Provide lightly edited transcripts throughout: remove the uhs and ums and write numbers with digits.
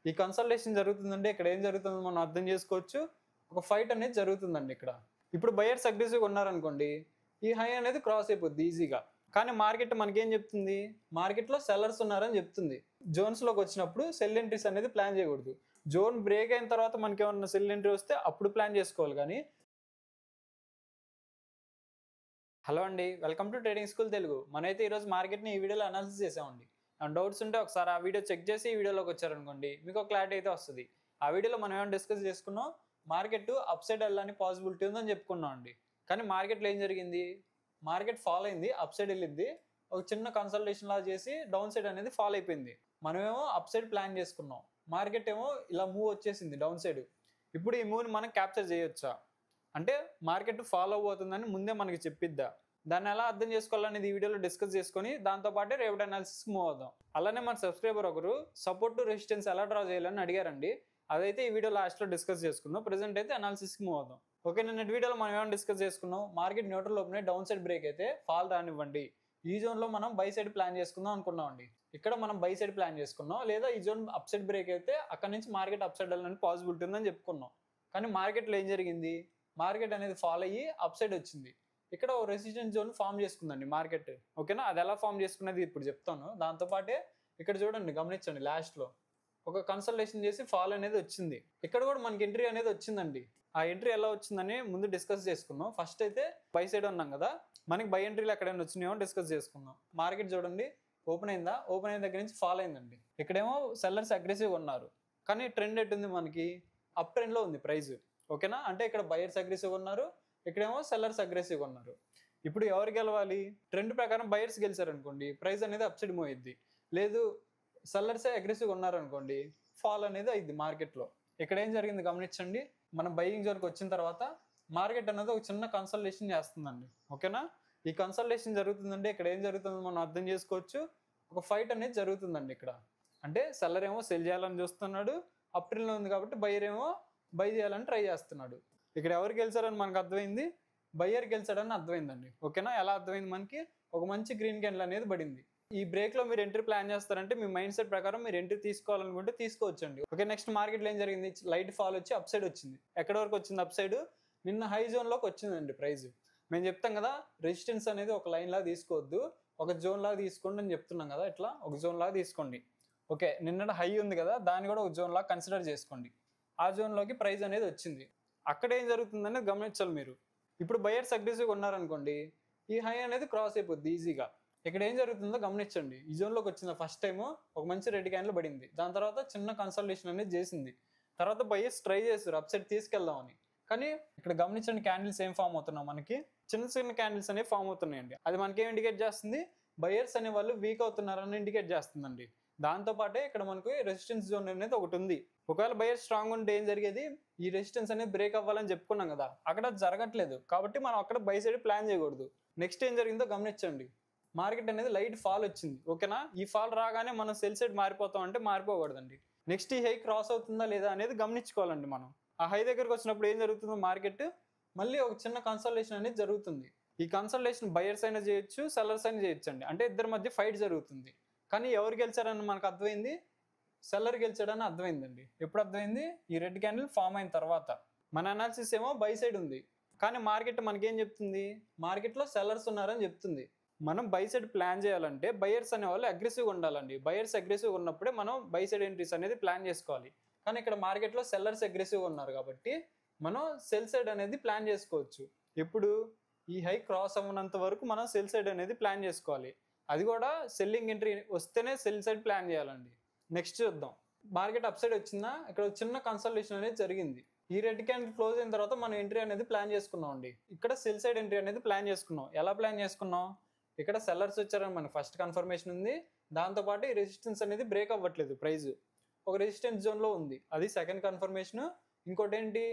ఈ కన్సల్టేషన్ జరుగుతుందంటే ఇక్కడ ఏం జరుగుతుందో మనం అర్థం చేసుకోవచ్చు. ఒక ఫైట్ అనేది జరుగుతుందండి ఇక్కడ. ఇప్పుడు బయర్స్ అగ్రెసివ్‌గా ఉన్నారనుకోండి, ఈ హై అనేది క్రాస్ అయిపోద్ది ఈజీగా. కానీ మార్కెట్ మనకేం చెప్తుంది? మార్కెట్‌లో సెల్లర్స్ ఉన్నారని చెప్తుంది. జోన్స్‌లోకి వచ్చినప్పుడు సెల్ ఎంట్రీస్ అనేది ప్లాన్ చేయకూడదు. జోన్ బ్రేక్ అయిన తర్వాత మనకేమన్నా సెల్ ఎంట్రీ వస్తే అప్పుడు ప్లాన్ చేసుకోవాలి గానీ హలో అండి. Welcome to trading school Telugu. మనమైతే ఈరోజు మార్కెట్‌ని ఈ వీడియోలో అనాలిసిస్ చేసామండి. ఏమైనా డౌట్స్ ఉంటే ఒకసారి ఆ వీడియో చెక్ చేసి ఈ వీడియోలోకి వచ్చారనుకోండి మీకు ఒక క్లారిటీ అయితే వస్తది. ఆ వీడియోలో మనం ఏమైనా డిస్కస్ చేసుకున్నాం, మార్కెట్ అప్ సైడ్ వెళ్ళడానికి పాసిబిలిటీ ఉందని చెప్పుకున్నాం అండి. కానీ మార్కెట్‌లో ఏం జరిగింది? మార్కెట్ ఫాల్ అయింది, అప్ సైడ్ వెళ్ళింది. ఒక చిన్న కన్సల్టేషన్ లాగా చేసి డౌన్ సైడ్ అనేది ఫాల్ అయిపోయింది. మనమేమో అప్ సైడ్ ప్లాన్ చేసుకున్నాం. మార్కెట్ ఏమో ఇలా మూవ్ వచ్చేసింది డౌన్ సైడ్. ఇప్పుడు ఈ మూవ్‌ని మనం క్యాప్చర్ చేయొచ్చా? అంటే మార్కెట్ ఫాలో అవుతుందని ముందే మనకి చెప్పిద్దా? దాన్ని ఎలా అర్థం చేసుకోవాలనేది ఈ వీడియోలో డిస్కస్ చేసుకొని దాంతో పాటే రేపటి అనాలిసిస్కి మూవ్ అవుదాం. అలానే మన సబ్స్క్రైబర్ ఒకరు సపోర్ట్ టు రెసిస్టెన్స్ ఎలా డ్రా చేయాలని అడిగారండి. అదైతే ఈ వీడియో లాస్ట్లో డిస్కస్ చేసుకుందాం. ప్రెజెంట్ అయితే అనాలిసిస్కి మూవ్ అవుదాం. ఓకే, నిన్నటి వీడియోలో మనం ఏమైనా డిస్కస్ చేసుకున్నాం, మార్కెట్ న్యూట్రల్ ఓపెన్ అయ్యి డౌన్ సైడ్ బ్రేక్ అయితే ఫాల్ రానివ్వండి, ఈ జోన్లో మనం బై సైడ్ ప్లాన్ చేసుకుందాం అనుకున్నాం అండి. ఇక్కడ మనం బై సైడ్ ప్లాన్ చేసుకున్నాం, లేదా ఈ జోన్ అప్ సైడ్ బ్రేక్ అయితే అక్కడ నుంచి మార్కెట్ అప్ సైడ్ వెళ్ళడానికి పాసిబిలిటీ ఉందని చెప్పుకున్నాం. కానీ మార్కెట్లో ఏం జరిగింది? మార్కెట్ అనేది ఫాల్ అయ్యి అప్ సైడ్ వచ్చింది. ఇక్కడ ఓ రెసిస్టెన్స్ జోన్ ఫామ్ చేసుకుందండి మార్కెట్. ఓకేనా, అది ఎలా ఫామ్ చేసుకున్నది ఇప్పుడు చెప్తాను. దాంతోపాటే ఇక్కడ చూడండి, గమనించండి, లాస్ట్లో ఒక కన్సల్టేషన్ చేసి ఫాల్ అనేది వచ్చింది. ఇక్కడ కూడా మనకి ఎంట్రీ అనేది వచ్చిందండి. ఆ ఎంట్రీ ఎలా వచ్చిందని ముందు డిస్కస్ చేసుకుందాం. ఫస్ట్ అయితే బై సైడ్ ఉన్నాం కదా, మనకి బై ఎంట్రీలు ఎక్కడైనా వచ్చినాయో డిస్కస్ చేసుకుందాం. మార్కెట్ చూడండి, ఓపెన్ అయిందా, ఓపెన్ అయిన దగ్గర నుంచి ఫాల్ అయిందండి. ఇక్కడేమో సెల్లర్స్ అగ్రెసివ్గా ఉన్నారు, కానీ ట్రెండ్ ఎట్టుంది మనకి? అప్ ట్రెండ్లో ఉంది ప్రైస్. ఓకేనా, అంటే ఇక్కడ బయర్స్ అగ్రెసివ్గా ఉన్నారు, ఇక్కడేమో సెల్లర్స్ అగ్రెసివ్గా ఉన్నారు. ఇప్పుడు ఎవరు గెలవాలి? ట్రెండ్ ప్రకారం బయర్స్ గెలిచారనుకోండి ప్రైస్ అనేది అప్ సైడ్ మూవ్ అయ్యిద్ది. లేదు సెల్లర్సే అగ్రెసివ్గా ఉన్నారనుకోండి ఫాల్ అనేది అయ్యిద్ది మార్కెట్లో. ఇక్కడ ఏం జరిగింది గమనించండి, మనం బయింగ్ జోన్కి వచ్చిన తర్వాత మార్కెట్ అనేది ఒక చిన్న కన్సల్టేషన్ చేస్తుందండి. ఓకేనా, ఈ కన్సల్టేషన్ జరుగుతుందంటే ఇక్కడ ఏం జరుగుతుందో మనం అర్థం చేసుకోవచ్చు. ఒక ఫైట్ అనేది జరుగుతుందండి ఇక్కడ. అంటే సెల్లర్ ఏమో సెల్ చేయాలని చూస్తున్నాడు, అప్ ట్రెండ్లో ఉంది కాబట్టి బయర్ ఏమో బై చేయాలని ట్రై చేస్తున్నాడు. ఇక్కడ ఎవరు గెలిచారని మనకు అర్థమైంది, బయ్యర్ గెలిచాడని అర్థమైందండి. ఓకేనా, ఎలా అర్థమైంది? మనకి ఒక మంచి గ్రీన్ క్యాండిల్ అనేది పడింది. ఈ బ్రేక్లో మీరు ఎంట్రీ ప్లాన్ చేస్తారంటే మీ మైండ్ సెట్ ప్రకారం మీరు ఎంట్రీ తీసుకోవాలనుకుంటే తీసుకోవచ్చండి. ఓకే, నెక్స్ట్ మార్కెట్లో ఏం జరిగింది? లైట్ ఫాల్ వచ్చి అప్ సైడ్ వచ్చింది. ఎక్కడి వరకు వచ్చింది అప్ సైడ్? నిన్న హై జోన్లోకి వచ్చిందండి ప్రైస్. మేము చెప్తాం కదా, రెసిస్టెన్స్ అనేది ఒక లైన్ లాగా తీసుకోవద్దు, ఒక జోన్ లాగా తీసుకోండి అని చెప్తున్నాం కదా. ఇట్లా ఒక జోన్ లాగా తీసుకోండి. ఓకే, నిన్న హై ఉంది కదా, దాన్ని కూడా ఒక జోన్ లాగా కన్సిడర్ చేసుకోండి. ఆ జోన్లోకి ప్రైస్ అనేది వచ్చింది. అక్కడ ఏం జరుగుతుందనేది గమనించాలి మీరు. ఇప్పుడు బయర్స్ అగ్రెసివ్గా ఉన్నారనుకోండి, ఈ హై అనేది క్రాస్ అయిపోద్ది ఈజీగా. ఇక్కడ ఏం జరుగుతుందో గమనించండి. ఈ జోన్లోకి వచ్చింది ఫస్ట్ టైము, ఒక మంచి రెడ్ క్యాండిల్ పడింది. దాని తర్వాత చిన్న కన్సల్టేషన్ అనేది చేసింది. తర్వాత బయర్స్ ట్రై చేస్తారు అప్ సైడ్ తీసుకెళ్దామని. కానీ ఇక్కడ గమనించండి, క్యాండిల్స్ ఏం ఫామ్ అవుతున్నాయి మనకి? చిన్న చిన్న క్యాండిల్స్ అనేవి ఫామ్ అవుతున్నాయండి. అది మనకేం ఇండికేట్ చేస్తుంది? బయర్స్ అనే వాళ్ళు వీక్ అవుతున్నారని ఇండికేట్ చేస్తుందండి. దాంతోపాటే ఇక్కడ మనకు రెసిస్టెన్స్ జోన్ అనేది ఒకటి ఉంది. ఒకవేళ బయర్ స్ట్రాంగ్ ఉంటే ఏం జరిగేది? ఈ రెసిస్టెన్స్ అనేది బ్రేక్ అవ్వాలని చెప్పుకున్నాం కదా, అక్కడ జరగట్లేదు కాబట్టి మనం అక్కడ బై సైడ్ ప్లాన్ చేయకూడదు. నెక్స్ట్ ఏం జరిగిందో గమనించండి, మార్కెట్ అనేది లైట్ ఫాల్ వచ్చింది. ఓకేనా, ఈ ఫాల్ రాగానే మనం సెల్ సైడ్ మారిపోతాం అంటే మారిపోకూడదండి. నెక్స్ట్ ఈ హై క్రాస్ అవుతుందా లేదా అనేది గమనించుకోవాలండి మనం. ఆ హై దగ్గరకు వచ్చినప్పుడు ఏం జరుగుతుందో మార్కెట్ మళ్ళీ ఒక చిన్న కన్సల్టేషన్ అనేది జరుగుతుంది. ఈ కన్సల్టేషన్ బయర్స్ అయినా చేయొచ్చు, సెల్లర్స్ అయినా చేయొచ్చు అండి. అంటే ఇద్దరి మధ్య ఫైట్ జరుగుతుంది. కానీ ఎవరు గెలిచారని మనకు అర్థమైంది? సెల్లర్ గెలిచాడని అర్థమైందండి. ఎప్పుడు అర్థమైంది? ఈ రెడ్ క్యాండిల్ ఫామ్ అయిన తర్వాత. మన అనాలిసిస్ ఏమో బై సైడ్ ఉంది, కానీ మార్కెట్ మనకేం చెప్తుంది? మార్కెట్లో సెల్లర్స్ ఉన్నారని చెప్తుంది. మనం బై సైడ్ ప్లాన్ చేయాలంటే బయర్స్ అనే వాళ్ళు అగ్రెసివ్గా ఉండాలండి. బయర్స్ అగ్రెసివ్గా ఉన్నప్పుడే మనం బై సైడ్ ఎంట్రీస్ అనేది ప్లాన్ చేసుకోవాలి. కానీ ఇక్కడ మార్కెట్లో సెల్లర్స్ అగ్రెసివ్గా ఉన్నారు కాబట్టి మనం సెల్ సైడ్ అనేది ప్లాన్ చేసుకోవచ్చు. ఎప్పుడు? ఈ హై క్రాస్ అవ్వనంత వరకు మనం సెల్ సైడ్ అనేది ప్లాన్ చేసుకోవాలి. అది కూడా సెల్లింగ్ ఎంట్రీ వస్తేనే సెల్ సైడ్ ప్లాన్ చేయాలండి. నెక్స్ట్ చూద్దాం, మార్కెట్ అప్ సైడ్ వచ్చిందా, ఇక్కడ చిన్న కన్సల్టేషన్ అనేది జరిగింది. ఈ రెడ్ క్యాండిల్ క్లోజ్ అయిన తర్వాత మనం ఎంట్రీ అనేది ప్లాన్ చేసుకున్నాం అండి. ఇక్కడ సెల్ సైడ్ ఎంట్రీ అనేది ప్లాన్ చేసుకున్నాం. ఎలా ప్లాన్ చేసుకున్నాం? ఇక్కడ సెల్లర్స్ వచ్చారని మనకి ఫస్ట్ కన్ఫర్మేషన్ ఉంది. దాంతోపాటు ఈ రెసిస్టెన్స్ అనేది బ్రేక్ అవ్వట్లేదు, ప్రైస్ ఒక రెసిస్టెన్స్ జోన్లో ఉంది, అది సెకండ్ కన్ఫర్మేషన్. ఇంకోటి ఏంటి?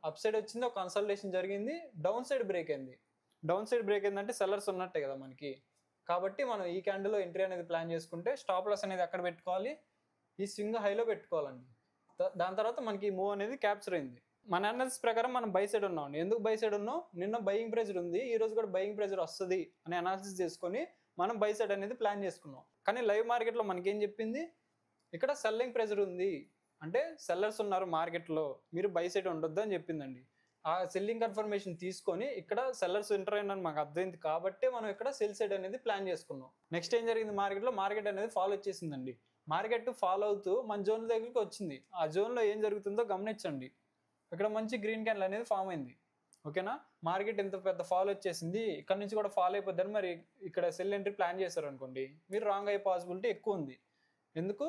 అప్ సైడ్ వచ్చింది, ఒక కన్సల్టేషన్ జరిగింది, డౌన్ సైడ్ బ్రేక్ అయింది. డౌన్ సైడ్ బ్రేక్ అయిందంటే సెల్లర్స్ ఉన్నట్టే కదా మనకి. కాబట్టి మనం ఈ క్యాండిల్లో ఎంట్రీ అనేది ప్లాన్ చేసుకుంటే స్టాప్ లాస్ అనేది అక్కడ పెట్టుకోవాలి, ఈ స్వింగ్ హైలో పెట్టుకోవాలండి. దాని తర్వాత మనకి ఈ మూవ్ అనేది క్యాప్చర్ అయింది. మన అనాలిసిస్ ప్రకారం మనం బై సైడ్ ఉన్నాం. ఎందుకు బై సైడ్ ఉన్నాం? నిన్న బయింగ్ ప్రెజర్ ఉంది, ఈ రోజు కూడా బయింగ్ ప్రెజర్ వస్తుంది అని అనాలిసిస్ చేసుకొని మనం బై సైడ్ అనేది ప్లాన్ చేసుకున్నాం. కానీ లైవ్ మార్కెట్లో మనకేం చెప్పింది? ఇక్కడ సెల్లింగ్ ప్రెజర్ ఉంది, అంటే సెల్లర్స్ ఉన్నారు మార్కెట్లో, మీరు బై సైడ్ ఉండొద్దు అని చెప్పిందండి. ఆ సెల్లింగ్ కన్ఫర్మేషన్ తీసుకొని ఇక్కడ సెల్లర్స్ ఎంటర్ అయినారని మాకు అర్థమైంది కాబట్టి మనం ఇక్కడ సెల్ సైడ్ అనేది ప్లాన్ చేసుకున్నాం. నెక్స్ట్ ఏం జరిగింది, మార్కెట్ అనేది ఫాలో వచ్చేసిందండి. మార్కెట్ ఫాలో అవుతూ మన జోన్ దగ్గరికి వచ్చింది. ఆ జోన్లో ఏం జరుగుతుందో గమనించండి. ఇక్కడ మంచి గ్రీన్ క్యాండిల్ అనేది ఫామ్ అయింది. ఓకేనా, మార్కెట్ ఎంత పెద్ద ఫాలో వచ్చేసింది, ఇక్కడ నుంచి కూడా ఫాలో అయిపోద్దని మరి ఇక్కడ సెల్ ఎంట్రీ ప్లాన్ చేశారు అనుకోండి, మీరు రాంగ్ అయ్యే పాసిబిలిటీ ఎక్కువ ఉంది. ఎందుకు,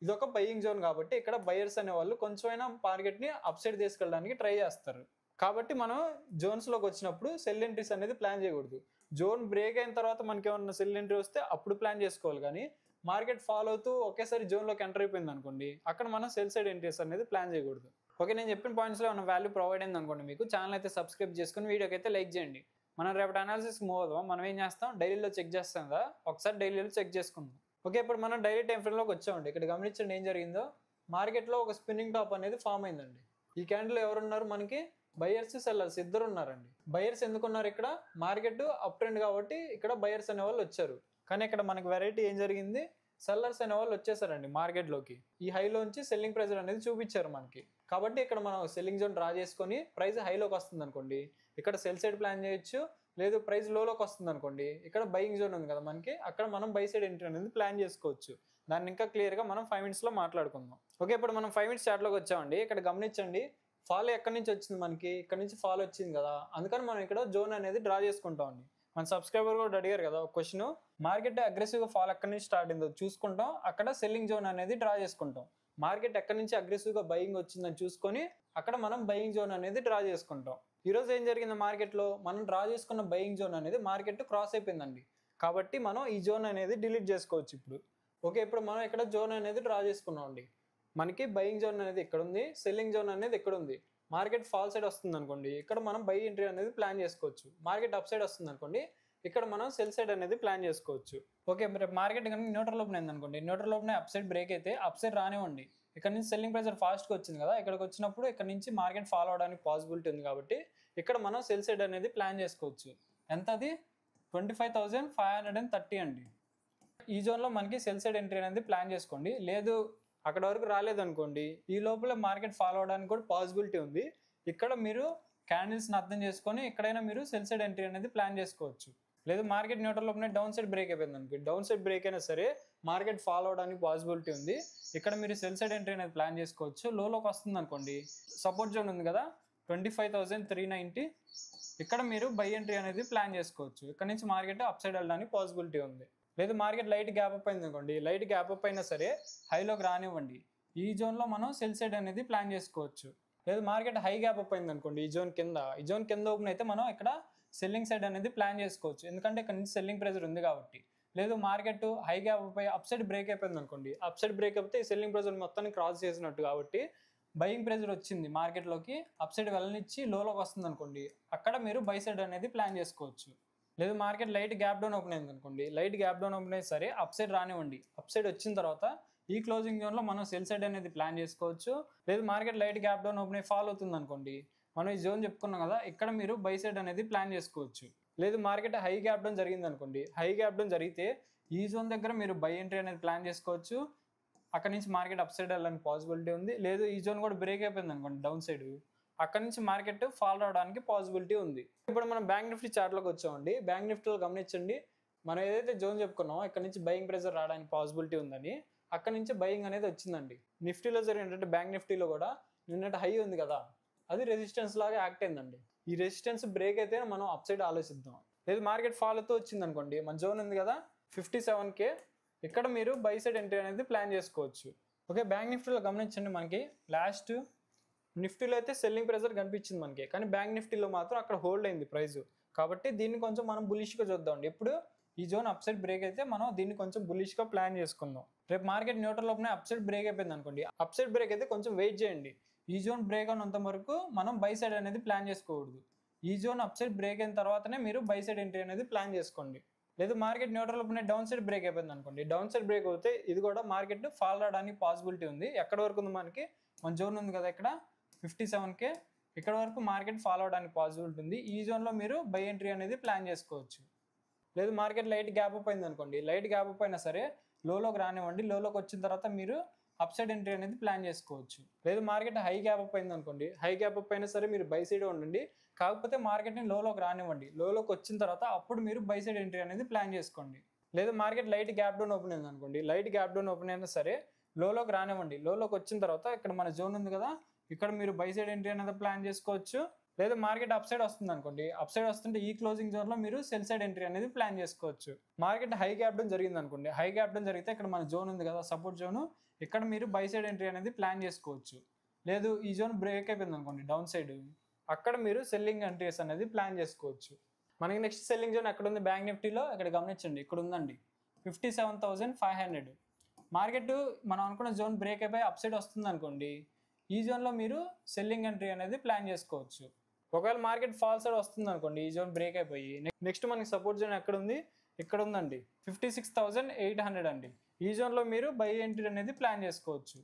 ఇది ఒక బయింగ్ జోన్ కాబట్టి ఇక్కడ బయర్స్ అనే వాళ్ళు కొంచెమైనా మార్కెట్ని అప్ సైడ్ తీసుకెళ్ళడానికి ట్రై చేస్తారు. కాబట్టి మనం జోన్స్లోకి వచ్చినప్పుడు సెల్ ఎంట్రీస్ అనేది ప్లాన్ చేయకూడదు. జోన్ బ్రేక్ అయిన తర్వాత మనకి ఏమన్నా సెల్ ఎంట్రీ వస్తే అప్పుడు ప్లాన్ చేసుకోవాలి. కానీ మార్కెట్ ఫాలో అవుతూ ఒకేసారి జోన్లోకి ఎంటర్ అయిపోయింది అనుకోండి, అక్కడ మనం సెల్ సైడ్ ఎంట్రీస్ అనేది ప్లాన్ చేయకూడదు. ఓకే, నేను చెప్పిన పాయింట్స్లో ఉన్న వాల్యూ ప్రొవైడ్ అయింది అనుకోండి, మీకు ఛానల్ అయితే సబ్స్క్రైబ్ చేసుకుని వీడియోకి అయితే లైక్ చేయండి. మనం రేపటి అనాలిసిస్ మూవ్ అవుదాం. మనం ఏం చేస్తాం, డైలీలో చెక్ చేస్తాం కదా, ఒకసారి డైలీలో చెక్ చేసుకుందాం. ఓకే, ఇప్పుడు మనం డైలీ టైం ఫ్రేమ్లోకి వచ్చామండి. ఇక్కడ గమనించండి ఏం జరిగిందో, మార్కెట్లో ఒక స్పిన్నింగ్ టాప్ అనేది ఫామ్ అయిందండి. ఈ క్యాండిల్ ఎవరున్నారు, మనకి బయర్స్ సెల్లర్స్ ఇద్దరు ఉన్నారండి. బయర్స్ ఎందుకున్నారు, ఇక్కడ మార్కెట్ అప్ ట్రెండ్ కాబట్టి ఇక్కడ బయర్స్ అనే వాళ్ళు వచ్చారు. కానీ ఇక్కడ మనకి వెరైటీ ఏం జరిగింది, సెల్లర్స్ అనే వాళ్ళు వచ్చేసారండి మార్కెట్లోకి. ఈ హైలోంచి సెల్లింగ్ ప్రెజర్ అనేది చూపించారు మనకి. కాబట్టి ఇక్కడ మనం సెల్లింగ్ జోన్ డ్రా చేసుకొని ప్రైస్ హైలోకి వస్తుంది అనుకోండి, ఇక్కడ సెల్ సైడ్ ప్లాన్ చేయొచ్చు. లేదు ప్రైస్ లోలోకి వస్తుంది అనుకోండి, ఇక్కడ బయింగ్ జోన్ ఉంది కదా మనకి, అక్కడ మనం బై సైడ్ ఎంట్రీ అనేది ప్లాన్ చేసుకోవచ్చు. దాన్ని ఇంకా క్లియర్గా మనం 5 minutesలో మాట్లాడుకుందాం. ఓకే, ఇప్పుడు మనం 5 minutes చార్ట్లోకి వచ్చామండి. ఇక్కడ గమనించండి, ఫాలో ఎక్కడి నుంచి వచ్చింది, మనకి ఇక్కడ నుంచి ఫాలో వచ్చింది కదా, అందుకని మనం ఇక్కడ జోన్ అనేది డ్రా చేసుకుంటామండి. మన సబ్స్క్రైబర్ కూడా అడిగారు కదా ఒక క్వశ్చన్, మార్కెట్ అగ్రెసివ్గా ఫాల్ ఎక్కడి నుంచి స్టార్ట్ అయిందో చూసుకుంటాం, అక్కడ సెల్లింగ్ జోన్ అనేది డ్రా చేసుకుంటాం. మార్కెట్ ఎక్కడి నుంచి అగ్రెసివ్గా బయింగ్ వచ్చిందని చూసుకొని అక్కడ మనం బయింగ్ జోన్ అనేది డ్రా చేసుకుంటాం. ఈరోజు ఏం జరిగింది, మార్కెట్లో మనం డ్రా చేసుకున్న బయింగ్ జోన్ అనేది మార్కెట్ క్రాస్ అయిపోయిందండి. కాబట్టి మనం ఈ జోన్ అనేది డిలీట్ చేసుకోవచ్చు ఇప్పుడు. ఓకే, ఇప్పుడు మనం ఇక్కడ జోన్ అనేది డ్రా చేసుకున్నాం అండి. మనకి బయింగ్ జోన్ అనేది ఇక్కడ ఉంది, సెల్లింగ్ జోన్ అనేది ఇక్కడ ఉంది. మార్కెట్ ఫాల్ సైడ్ వస్తుంది అనుకోండి, ఇక్కడ మనం బై ఎంట్రీ అనేది ప్లాన్ చేసుకోవచ్చు. మార్కెట్ అప్ సైడ్ వస్తుంది అనుకోండి, ఇక్కడ మనం సెల్ సైడ్ అనేది ప్లాన్ చేసుకోవచ్చు. ఓకే, మరి మార్కెట్ కనుక న్యూట్రల్ ఓపెన్ అయింది అనుకోండి, neutral open up side break అయితే అప్ సైడ్ రానివ్వండి. ఇక్కడ నుంచి సెల్లింగ్ ప్రెజర్ ఫాస్ట్గా వచ్చింది కదా, ఇక్కడికి వచ్చినప్పుడు ఇక్కడ నుంచి మార్కెట్ ఫాలో అవడానికి పాసిబిలిటీ ఉంది కాబట్టి ఇక్కడ మనం సెల్ సైడ్ అనేది ప్లాన్ చేసుకోవచ్చు. ఎంత అది, 25,530 అండి. ఈ జోన్లో మనకి సెల్ సైడ్ ఎంట్రీ అనేది ప్లాన్ చేసుకోండి. లేదు అక్కడ వరకు రాలేదనుకోండి, ఈ లోపల మార్కెట్ ఫాలో అవడానికి కూడా పాసిబిలిటీ ఉంది. ఇక్కడ మీరు క్యాండిల్స్ని అర్థం చేసుకొని ఎక్కడైనా మీరు సెల్ సైడ్ ఎంట్రీ అనేది ప్లాన్ చేసుకోవచ్చు. లేదు మార్కెట్ న్యూట్రల్ లోపల డౌన్ సైడ్ బ్రేక్ అయిపోయింది అనుకో, డౌన్ సైడ్ బ్రేక్ అయినా సరే మార్కెట్ ఫాలో అవడానికి పాసిబిలిటీ ఉంది. ఇక్కడ మీరు సెల్ సైడ్ ఎంట్రీ అనేది ప్లాన్ చేసుకోవచ్చు. లోలోకి వస్తుంది అనుకోండి, సపోర్ట్ జోన్ ఉంది కదా 25,390, ఇక్కడ మీరు బై ఎంట్రీ అనేది ప్లాన్ చేసుకోవచ్చు. ఇక్కడ నుంచి మార్కెట్ అప్ సైడ్ వెళ్ళడానికి పాసిబిలిటీ ఉంది. లేదు మార్కెట్ లైట్ గ్యాప్ అప్ అయింది అనుకోండి, లైట్ గ్యాప్ అప్ అయినా సరే హైలోకి రానివ్వండి. ఈ జోన్లో మనం సెల్ సైడ్ అనేది ప్లాన్ చేసుకోవచ్చు. లేదు మార్కెట్ హై గ్యాప్ అప్ అయింది అనుకోండి, ఈ జోన్ కింద ఓపెన్ అయితే మనం ఇక్కడ సెల్లింగ్ సైడ్ అనేది ప్లాన్ చేసుకోవచ్చు. ఎందుకంటే ఇక్కడ నుంచి సెల్లింగ్ ప్రెజర్ ఉంది కాబట్టి. లేదు మార్కెట్ హై గ్యాప్ అప్ అయి అప్ సైడ్ బ్రేక్ అయిపోయింది అనుకోండి, అప్ సైడ్ బ్రేక్ అయితే సెల్లింగ్ ప్రెజర్ మొత్తాన్ని క్రాస్ చేసినట్టు కాబట్టి బయింగ్ ప్రెజర్ వచ్చింది మార్కెట్లోకి, అప్ సైడ్ వెళ్ళనిచ్చి లోలోకి వస్తుంది అనుకోండి, అక్కడ మీరు బై సైడ్ అనేది ప్లాన్ చేసుకోవచ్చు. లేదు market light gap down open అయింది అనుకోండి, లైట్ గ్యాప్ డౌన్ ఓపెన్ అయితే సరే అప్ సైడ్ రానివ్వండి. అప్ సైడ్ వచ్చిన తర్వాత ఈ క్లోజింగ్ జోన్లో మనం సెల్ సైడ్ అనేది ప్లాన్ చేసుకోవచ్చు. లేదు market light gap down open అయ్యి ఫాల్ అవుతుంది అనుకోండి, మనం ఈ జోన్ చెప్పుకున్నాం కదా, ఇక్కడ మీరు బై సైడ్ అనేది ప్లాన్ చేసుకోవచ్చు. లేదు మార్కెట్ హై గ్యాప్ డౌన్ జరిగింది అనుకోండి, హై గ్యాప్ డౌన్ జరిగితే ఈ జోన్ దగ్గర మీరు బై ఎంట్రీ అనేది ప్లాన్ చేసుకోవచ్చు. అక్కడ నుంచి మార్కెట్ అప్ సైడ్ వెళ్ళడానికి పాసిబిలిటీ ఉంది. లేదు ఈ జోన్ కూడా బ్రేక్ అయిపోయింది అనుకోండి డౌన్ సైడ్, అక్కడ నుంచి మార్కెట్ ఫాల్ అవడానికి పాసిబిలిటీ ఉంది. ఇప్పుడు మనం బ్యాంక్ నిఫ్టీ చార్ట్లోకి వచ్చామండి. బ్యాంక్ నిఫ్టీలో గమనించండి, మనం ఏదైతే జోన్ చెప్పుకున్నామో ఇక్కడ నుంచి బయింగ్ ప్రెజర్ రావడానికి పాసిబిలిటీ ఉందని, అక్కడ నుంచి బయింగ్ అనేది వచ్చిందండి. నిఫ్టీలో జరిగినట్టు బ్యాంక్ నిఫ్టీలో కూడా నిన్నటి హై ఉంది కదా, అది రెసిస్టెన్స్ లాగా యాక్ట్ అయిందండి. ఈ రెసిస్టెన్స్ బ్రేక్ అయితే మనం అప్ సైడ్ ఆలోచిద్దాం. లేదు మార్కెట్ ఫాల్ అవుతూ వచ్చింది అనుకోండి, మన జోన్ ఉంది కదా 57K, ఇక్కడ మీరు బై సైడ్ ఎంట్రీ అనేది ప్లాన్ చేసుకోవచ్చు. ఓకే, బ్యాంక్ నిఫ్టీలో గమనించండి, మనకి లాస్ట్ నిఫ్టీలో అయితే సెల్లింగ్ ప్రెజర్ కనిపించింది మనకి, కానీ బ్యాంక్ నిఫ్టీలో మాత్రం అక్కడ హోల్డ్ అయింది ప్రైస్. కాబట్టి దీన్ని కొంచెం మనం బులిష్గా చూద్దామండి. ఎప్పుడు ఈ జోన్ అప్ సైడ్ బ్రేక్ అయితే మనం దీన్ని కొంచెం బులిష్గా ప్లాన్ చేసుకుందాం. రేపు మార్కెట్ న్యూట్రల్ లోపల అప్ సైడ్ బ్రేక్ అయిపోయింది అనుకోండి, అప్ సైడ్ బ్రేక్ అయితే కొంచెం వెయిట్ చేయండి. ఈ జోన్ బ్రేక్ అయినంత వరకు మనం బై సైడ్ అనేది ప్లాన్ చేసుకోకూడదు. ఈ జోన్ అప్ సైడ్ బ్రేక్ అయిన తర్వాతనే మీరు బై సైడ్ ఎంట్రీ అనేది ప్లాన్ చేసుకోండి. లేదు మార్కెట్ న్యూట్రల్ లోపల డౌన్ సైడ్ బ్రేక్ అయిపోయింది అనుకోండి, డౌన్ సైడ్ బ్రేక్ అవుతే ఇది కూడా మార్కెట్ ఫాల్ అవడానికి పాసిబిలిటీ ఉంది. ఎక్కడ వరకు ఉంది, మనకి మన జోన్ ఉంది కదా ఇక్కడ 57K, ఇక్కడ వరకు మార్కెట్ ఫాల్ అవడానికి పాసిబిలిటీ ఉంది. ఈ జోన్లో మీరు బై ఎంట్రీ అనేది ప్లాన్ చేసుకోవచ్చు. లేదు మార్కెట్ లైట్ గ్యాప్ అప్ అయింది అనుకోండి, లైట్ గ్యాప్ అప్ అయినా సరే లోలోకి రానివ్వండి. లోలోకి వచ్చిన తర్వాత మీరు అప్ సైడ్ ఎంట్రీ అనేది ప్లాన్ చేసుకోవచ్చు. లేదు మార్కెట్ హై గ్యాప్ అప్ అయింది అనుకోండి, హై గ్యాప్ అప్ అయినా సరే మీరు బై సైడ్ ఉండండి, కాకపోతే మార్కెట్ని లోలోకి రానివ్వండి. లోలోకి వచ్చిన తర్వాత అప్పుడు మీరు బై సైడ్ ఎంట్రీ అనేది ప్లాన్ చేసుకోండి. లేదు market light gap down open అయింది అనుకోండి, లైట్ గ్యాప్ డౌన్ ఓపెన్ అయినా సరే లోలోకి రానివ్వండి. లోలోకి వచ్చిన తర్వాత ఇక్కడ మన జోన్ ఉంది కదా, ఇక్కడ మీరు బై సైడ్ ఎంట్రీ అనేది ప్లాన్ చేసుకోవచ్చు. లేదా మార్కెట్ అప్ సైడ్ వస్తుంది అనుకోండి, అప్ సైడ్ వస్తుంటే ఈ క్లోజింగ్ జోన్ లో మీరు సెల్ సైడ్ ఎంట్రీ అనేది ప్లాన్ చేసుకోవచ్చు. మార్కెట్ హై గ్యాప్ డౌన్ జరిగింది అనుకోండి, హై గ్యాప్ డౌన్ జరిగితే ఇక్కడ మన జోన్ ఉంది కదా, సపోర్ట్ జోన్, ఇక్కడ మీరు బై సైడ్ ఎంట్రీ అనేది ప్లాన్ చేసుకోవచ్చు. లేదు ఈ జోన్ బ్రేక్ అయిపోయింది అనుకోండి డౌన్ సైడ్, అక్కడ మీరు సెల్లింగ్ ఎంట్రీస్ అనేది ప్లాన్ చేసుకోవచ్చు. మనకి నెక్స్ట్ సెల్లింగ్ జోన్ ఎక్కడ ఉంది బ్యాంక్ నిఫ్టీలో, ఇక్కడ గమనించండి, ఇక్కడ ఉందండి 57,500. మార్కెట్ మనం అనుకున్న జోన్ బ్రేక్ అయిపోయి అప్ సైడ్ వస్తుంది అనుకోండి, ఈ జోన్లో మీరు సెల్లింగ్ ఎంట్రీ అనేది ప్లాన్ చేసుకోవచ్చు. ఒకవేళ మార్కెట్ ఫాల్ సైడ్ వస్తుంది అనుకోండి, ఈ జోన్ బ్రేక్ అయిపోయి నెక్స్ట్ మనకి సపోర్ట్ జోన్ ఎక్కడ ఉంది, ఇక్కడ ఉందండి 56,800 అండి. ఈ జోన్లో మీరు బై ఎంట్రీ అనేది ప్లాన్ చేసుకోవచ్చు.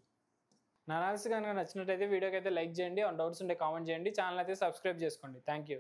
నా అనాలిసిస్ కనుక నచ్చినట్టయితే వీడియోకి అయితే లైక్ చేయండి, డౌట్స్ ఉంటే కామెంట్ చేయండి, ఛానల్ అయితే సబ్స్క్రైబ్ చేసుకోండి. Thank you.